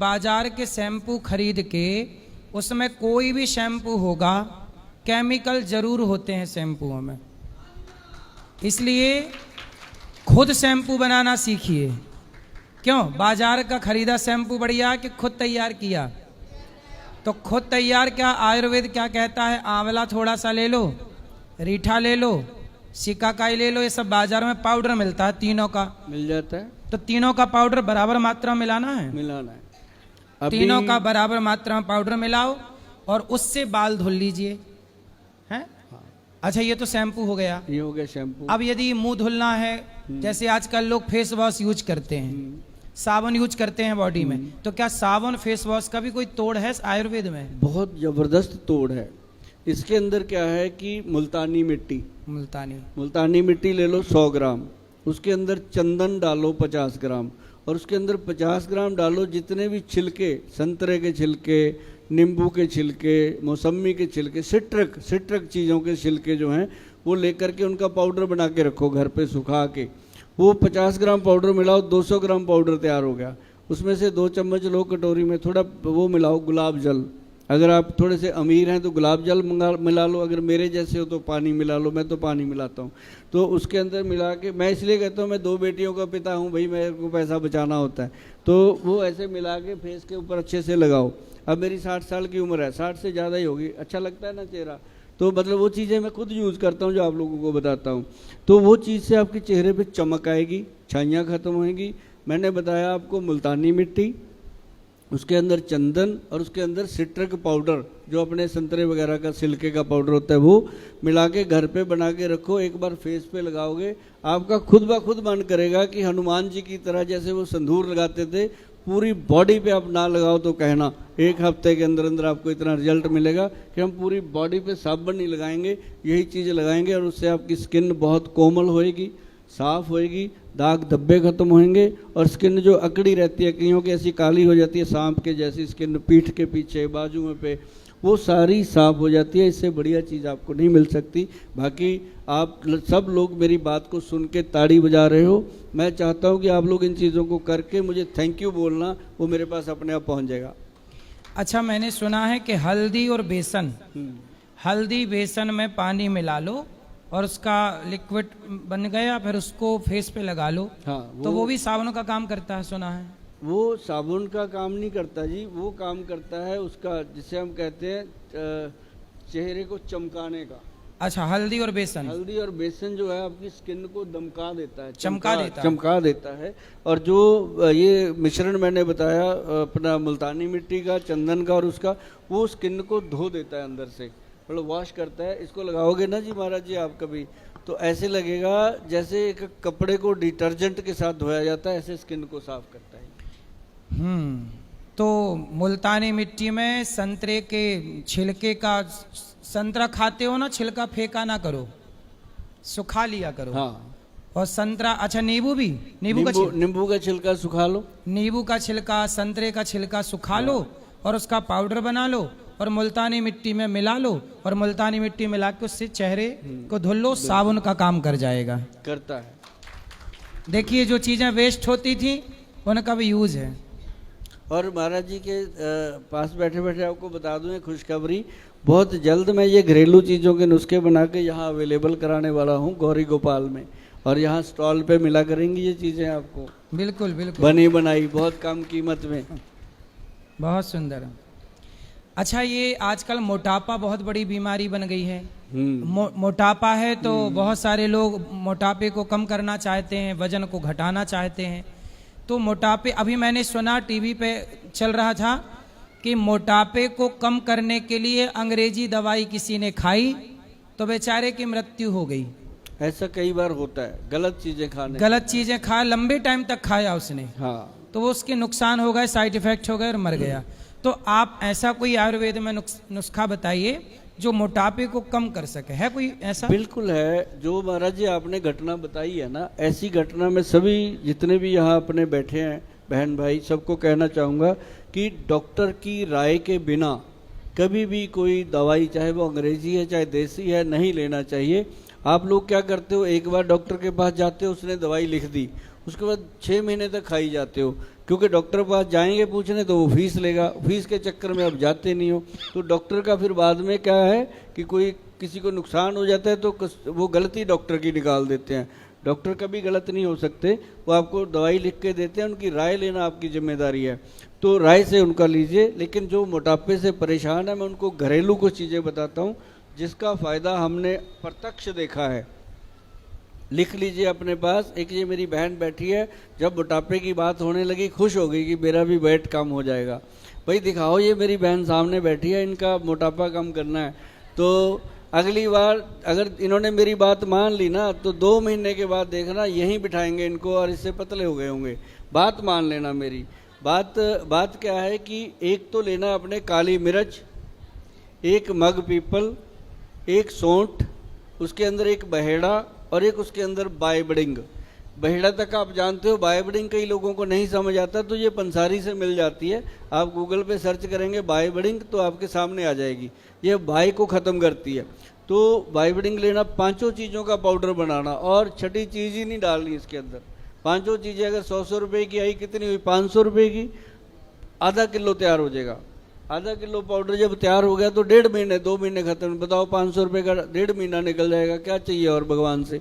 बाजार के शैम्पू खरीद के उसमें कोई भी शैम्पू होगा केमिकल जरूर होते हैं शैम्पुओं में, इसलिए खुद शैम्पू बनाना सीखिए। क्यों? बाजार का खरीदा शैम्पू बढ़िया कि खुद तैयार किया? तो खुद तैयार क्या, आयुर्वेद क्या कहता है, आंवला थोड़ा सा ले लो, रीठा ले लो, सिकाकाई ले लो, ये सब बाजार में पाउडर मिलता है, तीनों का मिल जाता है। तो तीनों का पाउडर बराबर मात्रा में मिलाना है, मिलाना है। तीनों का बराबर मात्रा में पाउडर मिलाओ और उससे बाल धुल लीजिए, हैं? हाँ। अच्छा, ये तो शैम्पू हो गया, ये हो गया शैम्पू। अब यदि मुंह धुलना है, जैसे आजकल लोग फेस वॉश यूज करते हैं, साबुन यूज करते हैं बॉडी में, तो क्या साबुन फेस वॉश का भी कोई तोड़ है आयुर्वेद में? बहुत जबरदस्त तोड़ है। इसके अंदर क्या है कि मुल्तानी मिट्टी ले लो 100 ग्राम, उसके अंदर चंदन डालो 50 ग्राम, और उसके अंदर 50 ग्राम डालो जितने भी छिलके, संतरे के छिलके, नींबू के छिलके, मौसमी के छिलके, सिट्रक चीज़ों के छिलके जो हैं वो लेकर के उनका पाउडर बना के रखो घर पे सुखा के। वो 50 ग्राम पाउडर मिलाओ, 200 ग्राम पाउडर तैयार हो गया। उसमें से 2 चम्मच लो कटोरी में, थोड़ा वो मिलाओ गुलाब जल। अगर आप थोड़े से अमीर हैं तो गुलाब जल मिला लो, अगर मेरे जैसे हो तो पानी मिला लो, मैं तो पानी मिलाता हूँ। तो उसके अंदर मिला के, मैं इसलिए कहता हूँ मैं 2 बेटियों का पिता हूँ भाई, मेरे को पैसा बचाना होता है, तो वो ऐसे मिला के फेस के ऊपर अच्छे से लगाओ। अब मेरी 60 साल की उम्र है, 60 से ज़्यादा ही होगी, अच्छा लगता है ना चेहरा, तो मतलब वो चीज़ें मैं खुद यूज़ करता हूँ जो आप लोगों को बताता हूँ। तो वो चीज़ से आपके चेहरे पे चमक आएगी, छाइयाँ खत्म होएंगी। मैंने बताया आपको मुल्तानी मिट्टी, उसके अंदर चंदन और उसके अंदर सिट्रक पाउडर, जो अपने संतरे वगैरह का छिलके का पाउडर होता है, वो मिला के घर पे बना के रखो। एक बार फेस पे लगाओगे, आपका खुद ब खुद मन करेगा कि हनुमान जी की तरह जैसे वो संदूर लगाते थे, पूरी बॉडी पे आप ना लगाओ तो कहना, 1 हफ्ते के अंदर अंदर आपको इतना रिजल्ट मिलेगा कि हम पूरी बॉडी पे साबुन नहीं लगाएंगे, यही चीज़ें लगाएंगे, और उससे आपकी स्किन बहुत कोमल होएगी, साफ होएगी, दाग धब्बे खत्म होंगे, और स्किन जो अकड़ी रहती है, कईयों की ऐसी काली हो जाती है सांप के जैसी स्किन, पीठ के पीछे बाजू में पे, वो सारी साफ हो जाती है। इससे बढ़िया चीज़ आपको नहीं मिल सकती। बाकी आप सब लोग मेरी बात को सुन के ताड़ी बजा रहे हो, मैं चाहता हूँ कि आप लोग इन चीज़ों को करके मुझे थैंक यू बोलना, वो मेरे पास अपने आप पहुँच जाएगा। अच्छा, मैंने सुना है कि हल्दी और बेसन, हल्दी बेसन में पानी मिला लो और उसका लिक्विड बन गया, फिर उसको फेस पे लगा लो। हाँ, तो वो भी साबुन का काम करता है, सुना है। वो साबुन का काम नहीं करता जी, वो काम करता है उसका, जिसे हम कहते हैं चेहरे को चमकाने का। अच्छा, हल्दी और बेसन जो है आपकी स्किन को दमका देता है, चमका देता है। और जो ये मिश्रण मैंने बताया अपना मुल्तानी मिट्टी का, चंदन का और उसका, वो स्किन को धो देता है अंदर से, मतलब वॉश करता है। इसको लगाओगे ना जी महाराज जी आप कभी, तो ऐसे लगेगा जैसे एक कपड़े को डिटर्जेंट के साथ धोया जाता है, ऐसे स्किन को साफ करता है। तो मुल्तानी मिट्टी में संतरे के छिलके का, संतरा खाते हो ना, छिलका फेंका ना करो, सुखा लिया करो। हाँ। और संतरा, अच्छा नींबू भी, नींबू का छिलका सुखा लो, नींबू का छिलका, संतरे का छिलका सुखा लो और उसका पाउडर बना लो और मुल्तानी मिट्टी में मिला लो, और मुल्तानी मिट्टी मिला के उससे चेहरे को धुल लो, साबुन का काम कर जाएगा, करता है। देखिए, जो चीजें वेस्ट होती थी उनका भी यूज है। और महाराज जी के पास बैठे बैठे आपको बता दूं एक खुशखबरी, बहुत जल्द मैं ये घरेलू चीज़ों के नुस्खे बना के यहाँ अवेलेबल कराने वाला हूँ गौरी गोपाल में, और यहाँ स्टॉल पे मिला करेंगी ये चीज़ें आपको, बिल्कुल बिल्कुल बनी बनाई, बहुत कम कीमत में। बहुत सुंदर। अच्छा, ये आजकल मोटापा बहुत बड़ी बीमारी बन गई है। मोटापा है तो बहुत सारे लोग मोटापे को कम करना चाहते हैं, वजन को घटाना चाहते हैं। तो मोटापे, अभी मैंने सुना टीवी पे चल रहा था कि मोटापे को कम करने के लिए अंग्रेजी दवाई किसी ने खाई तो बेचारे की मृत्यु हो गई। ऐसा कई बार होता है, गलत चीजें खा, लंबे टाइम तक खाया उसने। हाँ। तो वो उसके नुकसान हो गए, साइड इफेक्ट हो गए और मर गया। तो आप ऐसा कोई आयुर्वेद में नुस्खा बताइए जो मोटापे को कम कर सके, है कोई ऐसा? बिल्कुल है, जो महाराज जी आपने घटना बताई है ना, ऐसी घटना में सभी जितने भी यहाँ अपने बैठे हैं बहन भाई, सबको कहना चाहूँगा कि डॉक्टर की राय के बिना कभी भी कोई दवाई, चाहे वो अंग्रेजी है चाहे देसी है, नहीं लेना चाहिए। आप लोग क्या करते हो, एक बार डॉक्टर के पास जाते हो, उसने दवाई लिख दी, उसके बाद 6 महीने तक खाई जाते हो, क्योंकि डॉक्टर के पास जाएंगे पूछने तो वो फीस लेगा, फीस के चक्कर में आप जाते नहीं हो, तो डॉक्टर का फिर बाद में क्या है कि कोई किसी को नुकसान हो जाता है तो वो गलती डॉक्टर की निकाल देते हैं। डॉक्टर कभी गलत नहीं हो सकते, वो आपको दवाई लिख के देते हैं, उनकी राय लेना आपकी जिम्मेदारी है, तो राय से उनका लीजिए। लेकिन जो मोटापे से परेशान है, मैं उनको घरेलू कुछ चीज़ें बताता हूँ जिसका फ़ायदा हमने प्रत्यक्ष देखा है। लिख लीजिए अपने पास। एक ये मेरी बहन बैठी है, जब मोटापे की बात होने लगी खुश हो गई कि मेरा भी वेट कम हो जाएगा। भाई दिखाओ, ये मेरी बहन सामने बैठी है, इनका मोटापा कम करना है। तो अगली बार अगर इन्होंने मेरी बात मान ली ना, तो 2 महीने के बाद देखना यहीं बिठाएंगे इनको और इससे पतले हो गए होंगे। बात मान लेना मेरी। बात क्या है कि एक तो लेना अपने काली मिर्च, एक मग पीपल, एक सौंठ, उसके अंदर एक बहेड़ा और एक उसके अंदर बायबडिंग। बहेड़ा तक आप जानते हो, बायबडिंग कई लोगों को नहीं समझ आता, तो ये पंसारी से मिल जाती है। आप गूगल पे सर्च करेंगे बायबडिंग तो आपके सामने आ जाएगी। ये बाई को ख़त्म करती है। तो बायबडिंग लेना, 5 चीज़ों का पाउडर बनाना और छठी चीज़ ही नहीं डालनी इसके अंदर। 5 चीज़ें अगर 100 रुपये की आई, कितनी हुई? 500 रुपये की। आधा किलो तैयार हो जाएगा। आधा किलो पाउडर जब तैयार हो गया तो 1.5 महीने 2 महीने खत्म। बताओ 500 रुपये का 1.5 महीना निकल जाएगा, क्या चाहिए और भगवान से।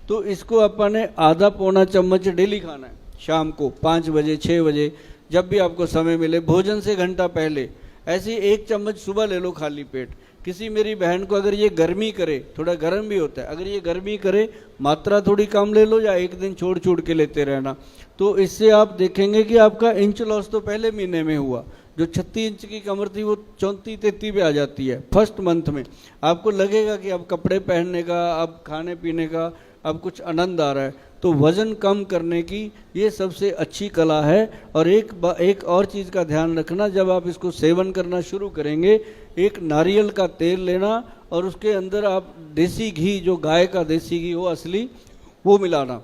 तो इसको अपन ने आधा पौना चम्मच डेली खाना है, शाम को 5 बजे 6 बजे जब भी आपको समय मिले, भोजन से घंटा पहले। ऐसे 1 चम्मच सुबह ले लो खाली पेट। किसी मेरी बहन को अगर ये गर्मी करे, थोड़ा गर्म भी होता है, अगर ये गर्मी करे मात्रा थोड़ी कम ले लो या एक दिन छोड़ छोड़ के लेते रहना, तो इससे आप देखेंगे कि आपका इंच लॉस तो पहले महीने में हुआ। जो 36 इंच की कमर थी वो 34-33 पे आ जाती है फर्स्ट मंथ में। आपको लगेगा कि अब कपड़े पहनने का, अब खाने पीने का, अब कुछ आनंद आ रहा है। तो वज़न कम करने की ये सबसे अच्छी कला है। और एक और चीज़ का ध्यान रखना, जब आप इसको सेवन करना शुरू करेंगे, एक नारियल का तेल लेना और उसके अंदर आप देसी घी, जो गाय का देसी घी हो असली, वो मिलाना।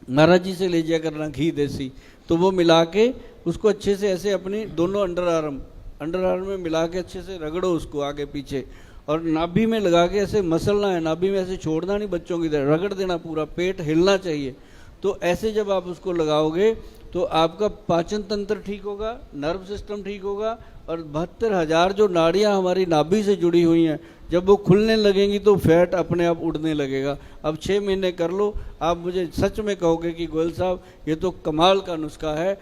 महाराज जी से ले जाया करना घी देसी, तो वो मिला के उसको अच्छे से ऐसे अपनी दोनों अंडर आर्म में मिला के अच्छे से रगड़ो उसको आगे पीछे, और नाभि में लगा के ऐसे मसलना है। नाभि में ऐसे छोड़ना नहीं, बच्चों की तरह रगड़ देना, पूरा पेट हिलना चाहिए। तो ऐसे जब आप उसको लगाओगे तो आपका पाचन तंत्र ठीक होगा, नर्व सिस्टम ठीक होगा, और 72,000 जो नाड़ियाँ हमारी नाभि से जुड़ी हुई हैं, जब वो खुलने लगेंगी तो फैट अपने आप उड़ने लगेगा। अब 6 महीने कर लो, आप मुझे सच में कहोगे कि गोयल साहब ये तो कमाल का नुस्खा है।